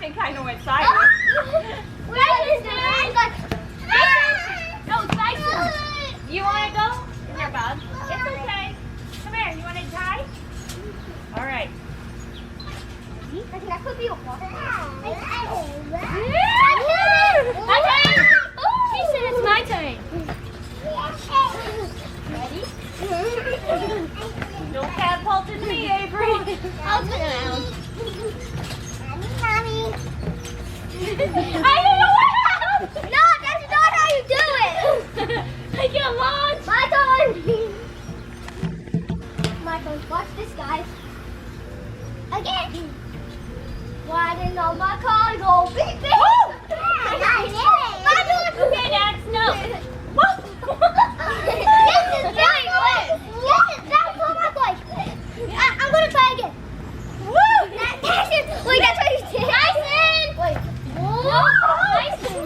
think I know what side. No, Tyson. You want to go? Come here, Bob. It's okay. Come here. You want to tie? All right. I think that could be a water. My turn. She said it's my turn. Ready? Don't catapult into me, Avery. I'll turn around. Mommy. I don't know what happened. No, that's not how you do it. I get launched. My turn. My turn. Watch this, guys. Again. Why didn't all my cars go beep beep? My turn. Okay, Dad, no. This is very good. That's so much like. I'm gonna try again. Woo! Tyson! Wait, that's what you did. Tyson! Wait. Whoa! Tyson!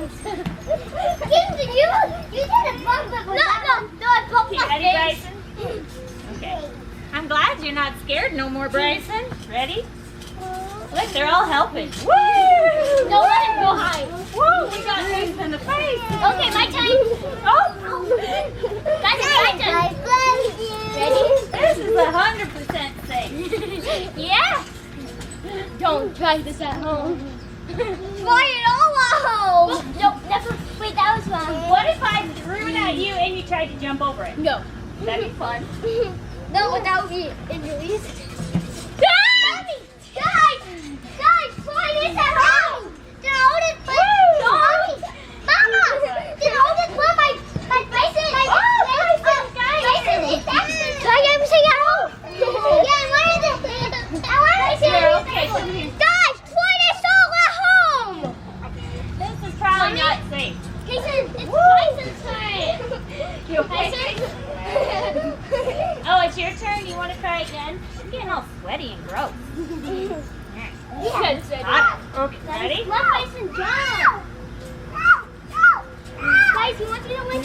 Tyson, you did a bump but no, I bumped my Ready, face. Bryson? Okay. I'm glad you're not scared no more, Bryson. Ready? Look, they're all helping. Woo! Don't let him go high. Woo! We got Bryson in the face. Okay, my turn. Oh! That's my turn. Ready? This is 100% safe. Yeah. Don't try this at home. Try it all at home. No, never. Wait, that was fun. What if I threw it at you and you tried to jump over it? No. That'd be fun. No, but that would be injuries. Guys, try this at home. Did Otis put Mama, did Otis put my Bryson? Bryson, it's actually. Try everything at home. Yeah, what is it? I want to Here, okay, come here. Guys, try this all at home. This is probably not safe. Tyson, it's Tyson's turn. You okay? Oh, it's your turn? You want to try again? I'm getting all sweaty and gross. Hot. Okay, ready? Let Tyson jump. Guys, he wants you to win.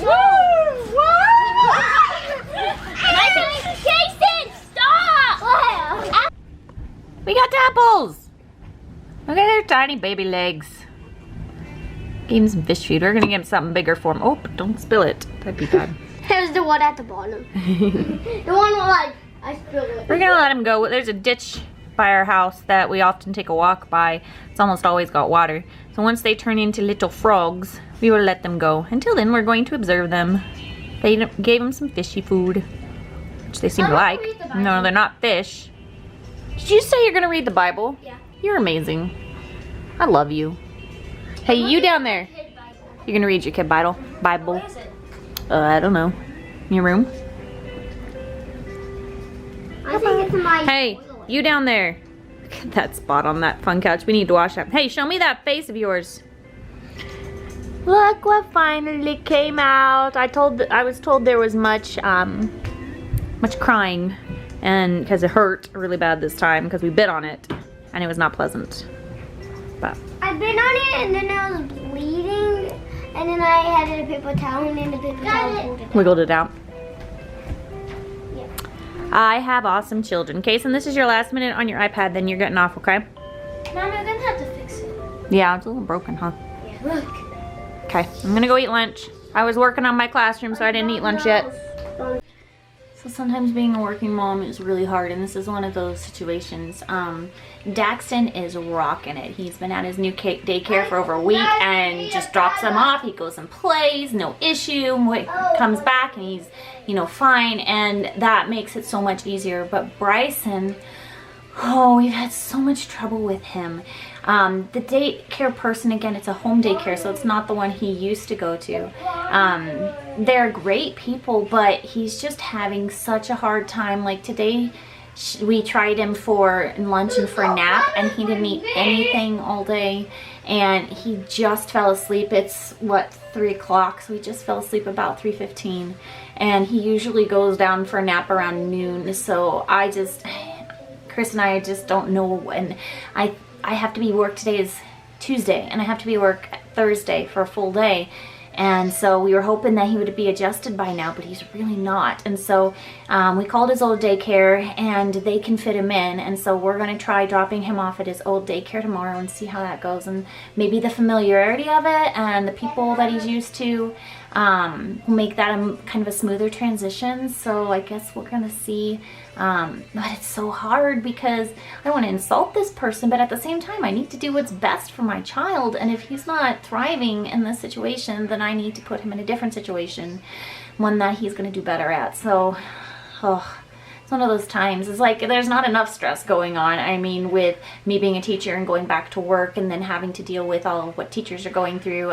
My turn. Tyson, stop. We got apples. Look at their tiny baby legs. Gave him some fish food. We're gonna give him something bigger for him. Oh, but don't spill it. That'd be bad. Here's the one at the bottom. The one where, like, I spilled it. We're gonna let him go. There's a ditch by our house that we often take a walk by. It's almost always got water. So once they turn into little frogs, we will let them go. Until then, we're going to observe them. They gave them some fishy food, which they seem to like. read the Bible. No, they're not fish. Did you say you're gonna read the Bible? Yeah. You're amazing. I love you. Hey, you down there. You're gonna read your kid Bible? Bible? Where is it? I don't know. In your room? I think it's in my Hey, you down there. Look at that spot on that fun couch. We need to wash up. Hey, show me that face of yours. Look what finally came out. I was told there was much crying, and because it hurt really bad this time because we bit on it, and it was not pleasant. But I bit on it and then I was bleeding, and then I had a paper towel and then the paper towel pulled it. wiggled it out. Yeah. I have awesome children. Kason, this is your last minute on your iPad. Then you're getting off, okay? Mom, I'm gonna have to fix it. Yeah, it's a little broken, huh? Yeah, look. Okay, I'm gonna go eat lunch. I was working on my classroom, so I didn't eat lunch yet. So sometimes being a working mom is really hard, and this is one of those situations. Daxton is rocking it. He's been at his new daycare for over a week and just drops them off. He goes and plays, no issue. Comes back and he's, fine, and that makes it so much easier. But Bryson, oh, we've had so much trouble with him. The daycare person, again, it's a home daycare, so it's not the one he used to go to. They're great people, but he's just having such a hard time. Like today, we tried him for lunch and for a nap, and he didn't eat anything all day, and he just fell asleep. It's, 3 o'clock, so he just fell asleep about 3:15, and he usually goes down for a nap around noon, so Chris and I just don't know when. I have to be work. Today is Tuesday, and I have to be work Thursday for a full day, And so we were hoping that he would be adjusted by now, but he's really not. And so we called his old daycare and they can fit him in. And so we're going to try dropping him off at his old daycare tomorrow and see how that goes. And maybe the familiarity of it and the people that he's used to make that kind of a smoother transition. So I guess we're going to see. But it's so hard because I don't want to insult this person, but at the same time I need to do what's best for my child, and if he's not thriving in this situation, then I need to put him in a different situation, one that he's going to do better at. So it's one of those times. It's like there's not enough stress going on. I mean, with me being a teacher and going back to work and then having to deal with all of what teachers are going through,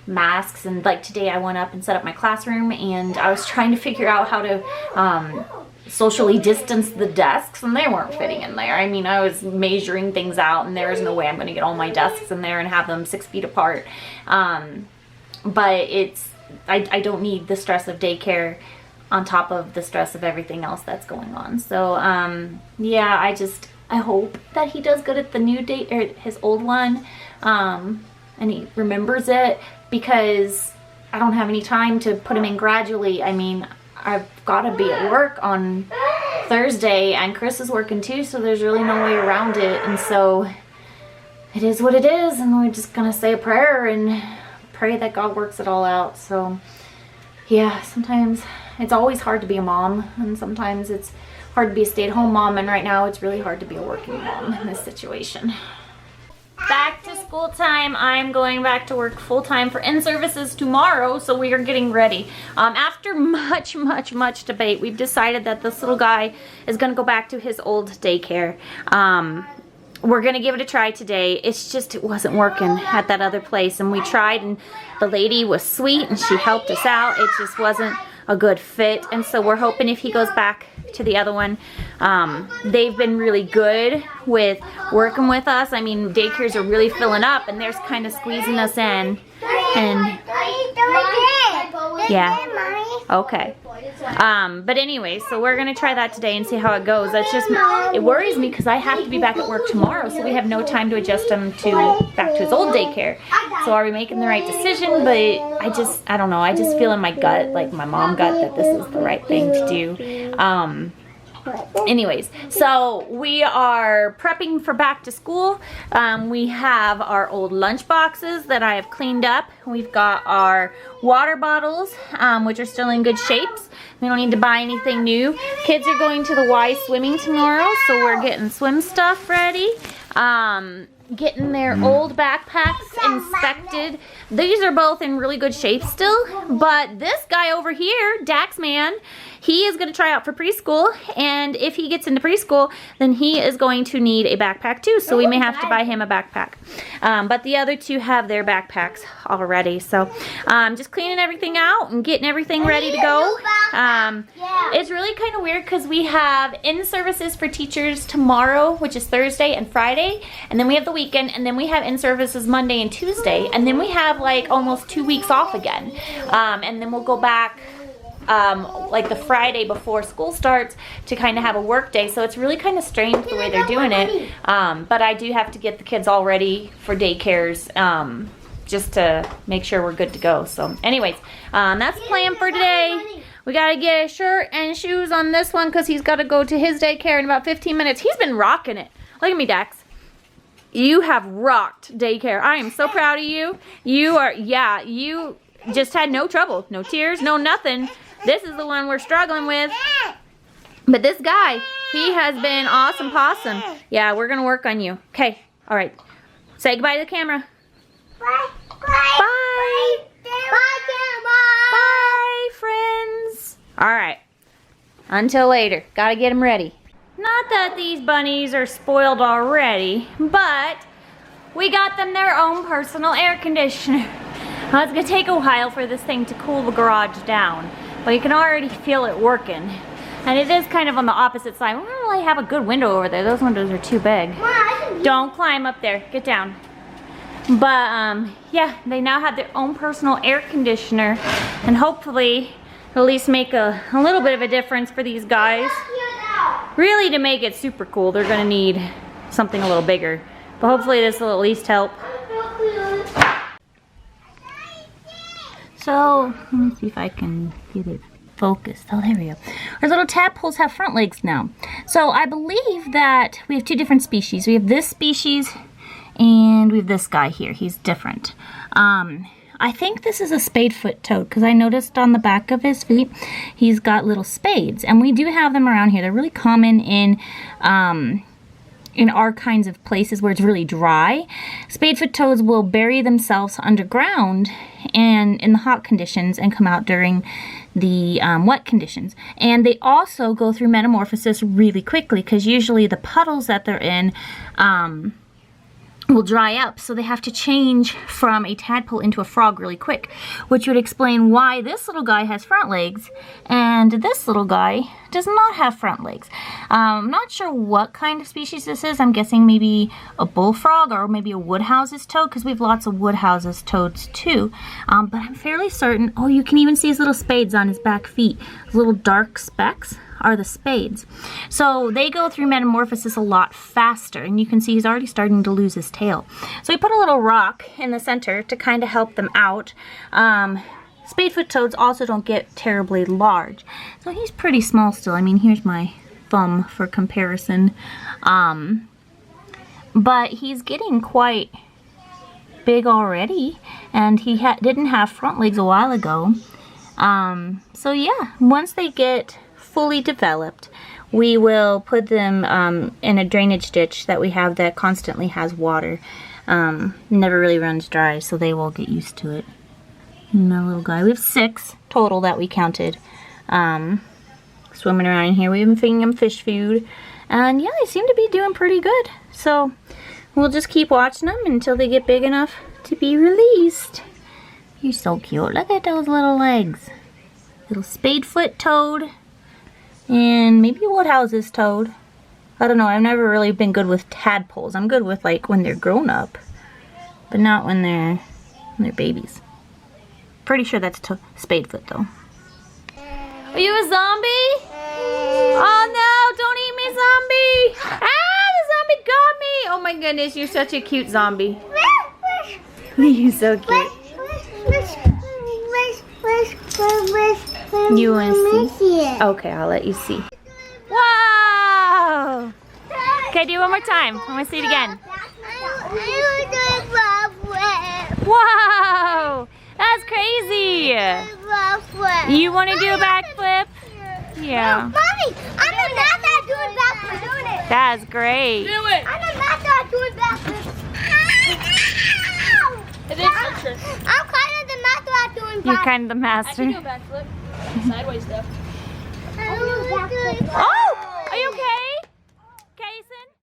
masks, and like today I went up and set up my classroom and I was trying to figure out how to socially distance the desks, and they weren't fitting in there. I mean, I was measuring things out and there is no way I'm going to get all my desks in there and have them 6 feet apart. But I don't need the stress of daycare on top of the stress of everything else that's going on. So yeah, I hope that he does good at the new date, or his old one, and he remembers it, because I don't have any time to put him in gradually. I mean, I've got to be at work on Thursday and Chris is working too, so there's really no way around it. And so it is what it is, and we're just gonna say a prayer and pray that God works it all out. So yeah, sometimes it's always hard to be a mom, and sometimes it's hard to be a stay-at-home mom, and right now it's really hard to be a working mom in this situation. Back to school time. I'm going back to work full-time for in-services tomorrow, so we are getting ready. After much debate, we've decided that this little guy is going to go back to his old daycare. We're going to give it a try today. It wasn't working at that other place, and we tried, and the lady was sweet and she helped us out. It just wasn't a good fit, and so we're hoping if he goes back to the other one, they've been really good with working with us. I mean, daycares are really filling up and they're kind of squeezing us in, and yeah, okay. But anyway, so we're gonna try that today and see how it goes. It worries me because I have to be back at work tomorrow, so we have no time to adjust him back to his old daycare. So are we making the right decision? But I don't know, I just feel in my gut, like my mom gut, that this is the right thing to do. Anyways, so we are prepping for back to school. We have our old lunch boxes that I have cleaned up. We've got our water bottles, which are still in good shapes. We don't need to buy anything new. Kids are going to the Y swimming tomorrow, so we're getting swim stuff ready. Getting their old backpacks inspected. These are both in really good shape still, but this guy over here, Daxman, he is going to try out for preschool, and if he gets into preschool, then he is going to need a backpack too, so we may have to buy him a backpack. But the other two have their backpacks already, so just cleaning everything out and getting everything ready to go. It's really kind of weird because we have in-services for teachers tomorrow, which is Thursday and Friday, and then we have the weekend, and then we have in-services Monday and Tuesday, and then we have like almost 2 weeks off again, and then we'll go back like the Friday before school starts to kind of have a work day. So it's really kind of strange the way they're doing it, but I do have to get the kids all ready for daycares, just to make sure we're good to go. So anyways, that's the plan for today. We gotta get a shirt and shoes on this one because he's got to go to his daycare in about 15 minutes. He's been rocking it. Look at me, Dax. You have rocked daycare. I am so proud of you. You just had no trouble, no tears, no nothing. This is the one we're struggling with. But this guy, he has been awesome possum. Yeah, we're gonna work on you. Okay, all right. Say goodbye to the camera. Bye. Bye. Bye, camera. Bye, friends. All right. Until later. Gotta get them ready. Not that these bunnies are spoiled already, but we got them their own personal air conditioner. Well, it's gonna take a while for this thing to cool the garage down, but you can already feel it working. And it is kind of on the opposite side. We don't really have a good window over there. Those windows are too big. Don't climb up there. Get down. But yeah, they now have their own personal air conditioner, and hopefully it'll at least make a little bit of a difference for these guys. Really, to make it super cool, they're gonna need something a little bigger, but hopefully this will at least help. So, let me see if I can get it focused. Oh, there we go. Our little tadpoles have front legs now. So I believe that we have two different species. We have this species and we have this guy here. He's different. I think this is a spadefoot toad because I noticed on the back of his feet he's got little spades, and we do have them around here. They're really common in our kinds of places where it's really dry. Spadefoot toads will bury themselves underground and in the hot conditions and come out during the wet conditions. And they also go through metamorphosis really quickly because usually the puddles that they're in will dry up, so they have to change from a tadpole into a frog really quick, which would explain why this little guy has front legs and this little guy does not have front legs. I'm not sure what kind of species this is. I'm guessing maybe a bullfrog or maybe a woodhouse's toad, because we have lots of woodhouse's toads too. But I'm fairly certain, oh, you can even see his little spades on his back feet. His little dark specks are the spades. So they go through metamorphosis a lot faster, and you can see he's already starting to lose his tail. So we put a little rock in the center to kind of help them out. Spadefoot toads also don't get terribly large, so he's pretty small still. I mean, here's my thumb for comparison. But he's getting quite big already, and he didn't have front legs a while ago. So yeah, once they get fully developed, we will put them in a drainage ditch that we have that constantly has water. Never really runs dry, so they will get used to it. And our little guy, we have 6 total that we counted swimming around in here. We've been feeding them fish food, and yeah, they seem to be doing pretty good. So we'll just keep watching them until they get big enough to be released. You're so cute. Look at those little legs. Little spadefoot toad. And maybe a woodhouse's toad. I don't know, I've never really been good with tadpoles. I'm good with like when they're grown up, but not when they're babies. Pretty sure that's spadefoot though. Are you a zombie? Oh no, don't eat me, zombie! Ah, the zombie got me! Oh my goodness, you're such a cute zombie. You're so cute. You want to see? Okay, I'll let you see. Wow! Okay, do it one more time. I want to see it again. Wow! That's crazy! You want to do a backflip? Yeah. Mommy, I'm a math at doing backflips. Doing it. That's great. Do it! I'm a math at doing backflips. It is interesting. I'm kind of the math at doing backflips. You're kind of the I master. can do a backflip. Sideways stuff. I do backflips. Oh!